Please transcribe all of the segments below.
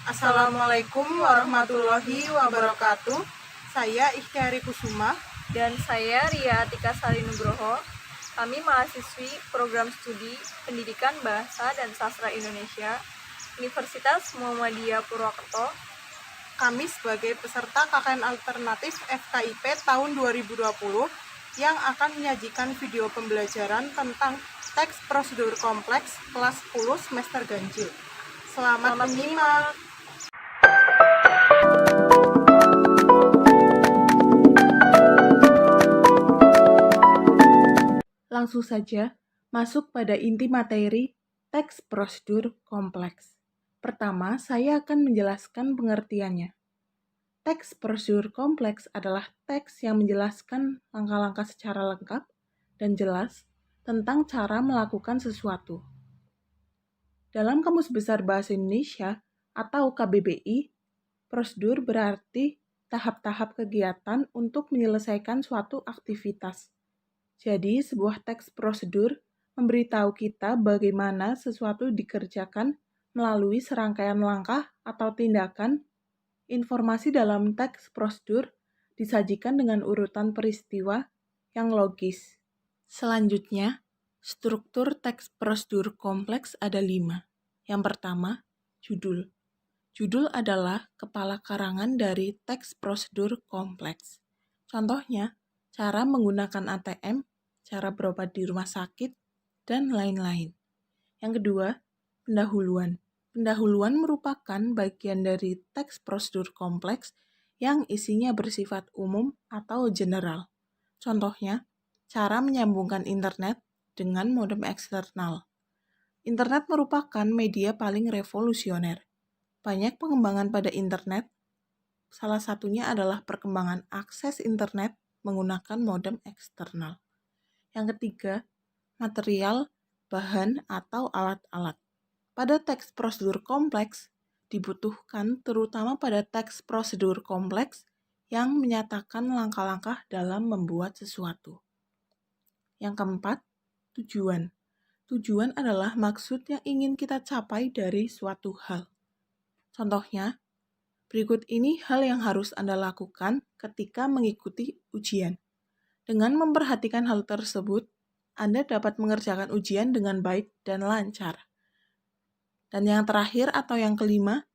Assalamualaikum warahmatullahi wabarakatuh. Saya Ikhtiari Kusuma. Dan saya Ria Atika Sari Nugroho. Kami mahasiswi Program Studi Pendidikan Bahasa dan Sastra Indonesia, Universitas Muhammadiyah Purwokerto. Kami sebagai peserta KKN Alternatif FKIP tahun 2020 yang akan menyajikan video pembelajaran tentang teks prosedur kompleks kelas 10 semester ganjil. Selamat menyimak. Langsung saja masuk pada inti materi teks prosedur kompleks. Pertama, saya akan menjelaskan pengertiannya. Teks prosedur kompleks adalah teks yang menjelaskan langkah-langkah secara lengkap dan jelas tentang cara melakukan sesuatu. Dalam Kamus Besar Bahasa Indonesia atau KBBI, prosedur berarti tahap-tahap kegiatan untuk menyelesaikan suatu aktivitas. Jadi, sebuah teks prosedur memberitahu kita bagaimana sesuatu dikerjakan melalui serangkaian langkah atau tindakan. Informasi dalam teks prosedur disajikan dengan urutan peristiwa yang logis. Selanjutnya, struktur teks prosedur kompleks ada 5. Yang pertama, judul. Judul adalah kepala karangan dari teks prosedur kompleks. Contohnya, cara menggunakan ATM, cara berobat di rumah sakit, dan lain-lain. Yang kedua, pendahuluan. Pendahuluan merupakan bagian dari teks prosedur kompleks yang isinya bersifat umum atau general. Contohnya, cara menyambungkan internet dengan modem eksternal. Internet merupakan media paling revolusioner. Banyak pengembangan pada internet, salah satunya adalah perkembangan akses internet menggunakan modem eksternal. Yang ketiga, material, bahan, atau alat-alat. Pada teks prosedur kompleks, dibutuhkan terutama pada teks prosedur kompleks yang menyatakan langkah-langkah dalam membuat sesuatu. Yang keempat, tujuan. Tujuan adalah maksud yang ingin kita capai dari suatu hal. Contohnya, berikut ini hal yang harus Anda lakukan ketika mengikuti ujian. Dengan memperhatikan hal tersebut, Anda dapat mengerjakan ujian dengan baik dan lancar. Dan yang terakhir atau yang kelima,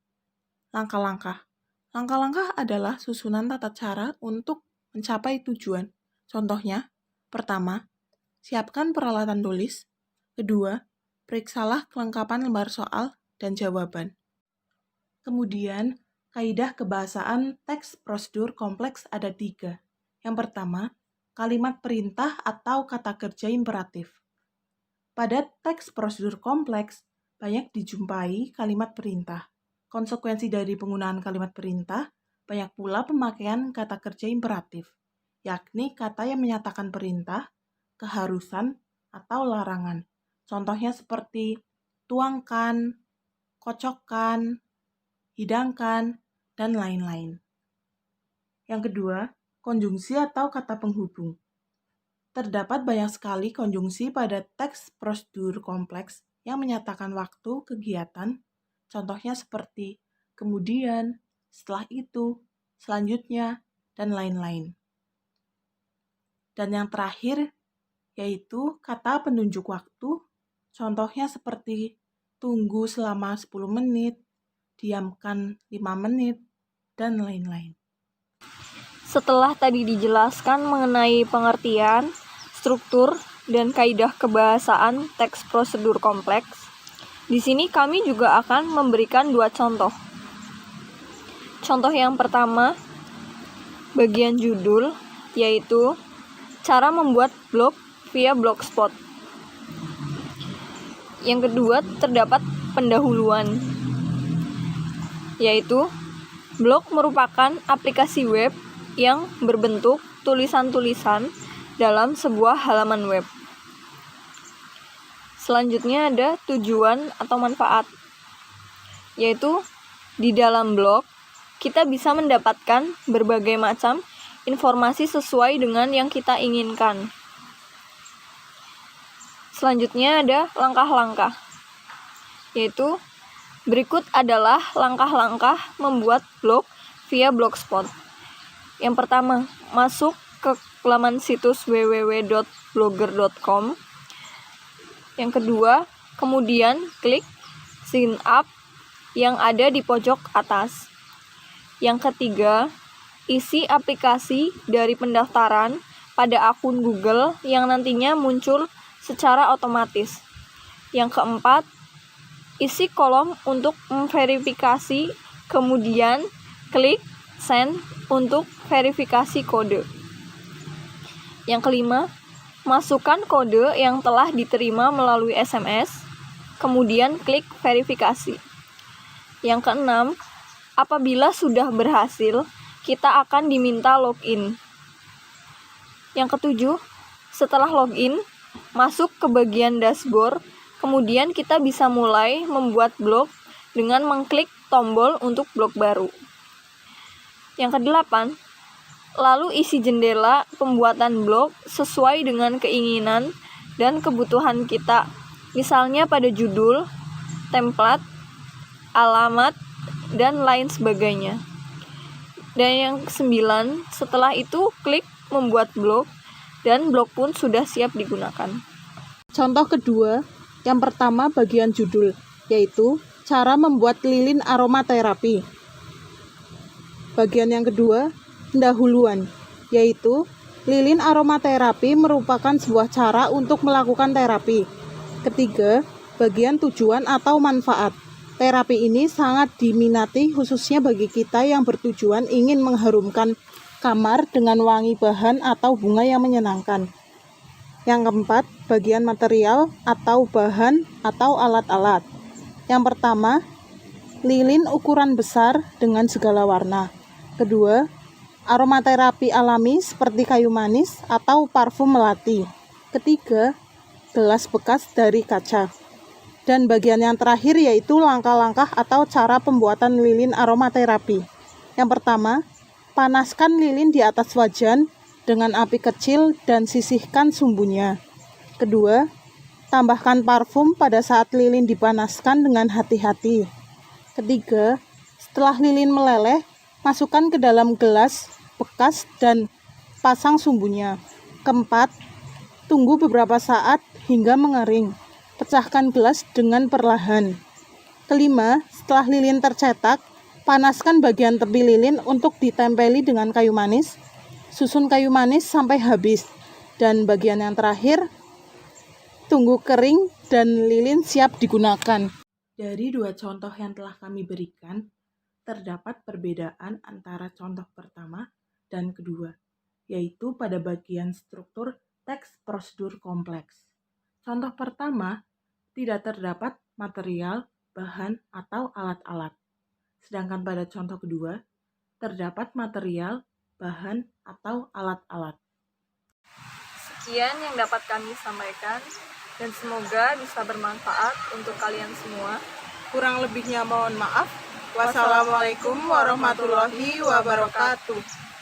langkah-langkah. Langkah-langkah adalah susunan tata cara untuk mencapai tujuan. Contohnya, pertama, siapkan peralatan tulis. Kedua, periksalah kelengkapan lembar soal dan jawaban. Kemudian, kaidah kebahasaan teks prosedur kompleks ada 3. Yang pertama, kalimat perintah atau kata kerja imperatif. Pada teks prosedur kompleks, banyak dijumpai kalimat perintah. Konsekuensi dari penggunaan kalimat perintah, banyak pula pemakaian kata kerja imperatif, yakni kata yang menyatakan perintah, keharusan, atau larangan. Contohnya seperti tuangkan, kocokkan, hidangkan, dan lain-lain. Yang kedua, konjungsi atau kata penghubung. Terdapat banyak sekali konjungsi pada teks prosedur kompleks yang menyatakan waktu kegiatan, contohnya seperti kemudian, setelah itu, selanjutnya, dan lain-lain. Dan yang terakhir, yaitu kata penunjuk waktu, contohnya seperti tunggu selama 10 menit, diamkan 5 menit, dan lain-lain. Setelah tadi dijelaskan mengenai pengertian, struktur, dan kaidah kebahasaan teks prosedur kompleks, di sini kami juga akan memberikan 2 contoh. Contoh yang pertama, bagian judul, yaitu cara membuat blog via Blogspot. Yang kedua, terdapat pendahuluan, yaitu blog merupakan aplikasi web yang berbentuk tulisan-tulisan dalam sebuah halaman web. Selanjutnya ada tujuan atau manfaat, yaitu di dalam blog kita bisa mendapatkan berbagai macam informasi sesuai dengan yang kita inginkan. Selanjutnya ada langkah-langkah, yaitu Berikut adalah langkah-langkah membuat blog via Blogspot. Yang pertama, masuk ke laman situs www.blogger.com. Yang kedua, kemudian klik sign up yang ada di pojok atas. Yang ketiga, isi aplikasi dari pendaftaran pada akun Google yang nantinya muncul secara otomatis. Yang keempat, isi kolom untuk memverifikasi, kemudian klik send untuk verifikasi kode. Yang kelima, masukkan kode yang telah diterima melalui SMS, kemudian klik verifikasi. Yang keenam, apabila sudah berhasil, kita akan diminta login. Yang ketujuh, setelah login, masuk ke bagian dashboard, kemudian kita bisa mulai membuat blog dengan mengklik tombol untuk blog baru. Yang kedelapan, lalu isi jendela pembuatan blog sesuai dengan keinginan dan kebutuhan kita, misalnya pada judul, template, alamat, dan lain sebagainya. Dan yang kesembilan, setelah itu klik membuat blog, dan blog pun sudah siap digunakan. Contoh kedua, yang pertama bagian judul, yaitu cara membuat lilin aromaterapi. Bagian yang kedua, pendahuluan, yaitu lilin aromaterapi merupakan sebuah cara untuk melakukan terapi. Ketiga, bagian tujuan atau manfaat. Terapi ini sangat diminati khususnya bagi kita yang bertujuan ingin mengharumkan kamar dengan wangi bahan atau bunga yang menyenangkan. Yang keempat, bagian material atau bahan atau alat-alat. Yang pertama, lilin ukuran besar dengan segala warna. Kedua, aromaterapi alami seperti kayu manis atau parfum melati. Ketiga, gelas bekas dari kaca. Dan bagian yang terakhir yaitu langkah-langkah atau cara pembuatan lilin aromaterapi. Yang pertama, panaskan lilin di atas wajan dengan api kecil dan sisihkan sumbunya. Kedua, tambahkan parfum pada saat lilin dipanaskan dengan hati-hati. Ketiga, setelah lilin meleleh, masukkan ke dalam gelas bekas dan pasang sumbunya. Keempat, tunggu beberapa saat hingga mengering. Pecahkan gelas dengan perlahan. Kelima, setelah lilin tercetak, panaskan bagian tepi lilin untuk ditempeli dengan kayu manis. Susun kayu manis sampai habis. Dan bagian yang terakhir, tunggu kering dan lilin siap digunakan. Dari dua contoh yang telah kami berikan, terdapat perbedaan antara contoh pertama dan kedua, yaitu pada bagian struktur teks prosedur kompleks. Contoh pertama, tidak terdapat material, bahan, atau alat-alat. Sedangkan pada contoh kedua, terdapat material, bahan, atau alat-alat. Sekian yang dapat kami sampaikan, dan semoga bisa bermanfaat untuk kalian semua. Kurang lebihnya mohon maaf. Wassalamualaikum warahmatullahi wabarakatuh.